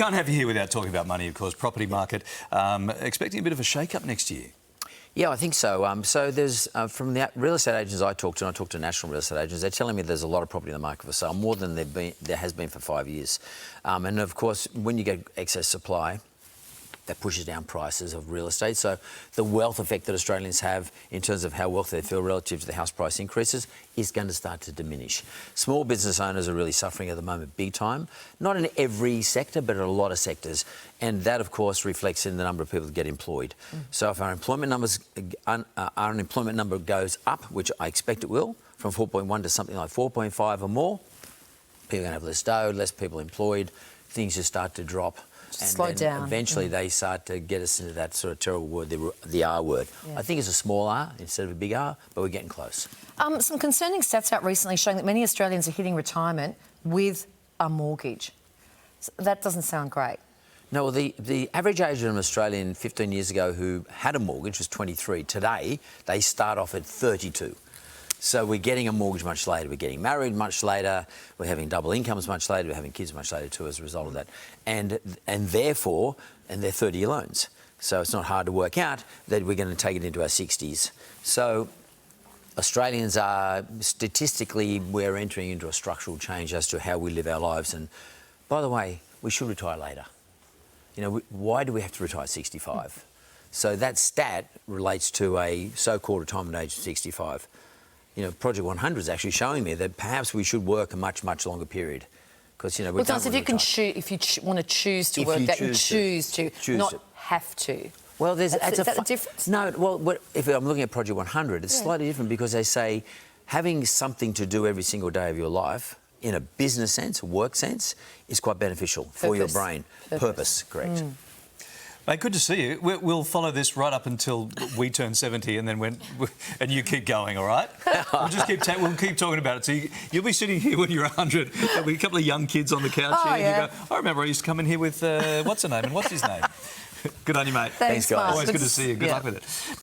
Can't have you here without talking about money, of course. Property market, expecting a bit of a shake-up next year. Yeah, I think so. So there's, from the real estate agents I talk to, and I talk to national real estate agents, they're telling me there's a lot of property in the market for sale, more than there has been for 5 years. And of course, when you get excess supply, that pushes down prices of real estate. So the wealth effect that Australians have in terms of how wealthy they feel relative to the house price increases is going to start to diminish. Small business owners are really suffering at the moment big time, not in every sector, but in a lot of sectors. And that, of course, reflects in the number of people that get employed. So if our unemployment number goes up, which I expect it will, from 4.1 to something like 4.5 or more, people are going to have less dough, less people employed, things just start to drop. Slow down. Eventually they start to get us into that sort of terrible word, the R word. Yeah. I think it's a small R instead of a big R, but we're getting close. Some concerning stats out recently showing that many Australians are hitting retirement with a mortgage. So that doesn't sound great. No, well, the average age of an Australian 15 years ago who had a mortgage was 23. Today, they start off at 32. So we're getting a mortgage much later, we're getting married much later, we're having double incomes much later, we're having kids much later too as a result of that. And therefore, and they're 30-year loans. So it's not hard to work out that we're going to take it into our 60s. So Australians are, statistically, we're entering into a structural change as to how we live our lives. And by the way, we should retire later. You know, why do we have to retire at 65? So that stat relates to a so-called retirement age of 65. You know, Project 100 is actually showing me that perhaps we should work a much, much longer period. Because, you know, we don't if you can choose, if you want to choose to work, that you choose to, not have to. Well, is that the difference? No, well, if I'm looking at Project 100, it's slightly different because they say having something to do every single day of your life, in a business sense, a work sense, is quite beneficial for your brain. Purpose, correct. Mate, good to see you. We'll follow this right up until we turn 70 and then and you keep going, all right? We'll just keep talking about it. So you'll be sitting here when you're 100. There'll be a couple of young kids on the couch here. Yeah. And you go, I remember I used to come in here with, what's her name and what's his name? Good on you, mate. Thanks, guys. Always good to see you. Good luck with it.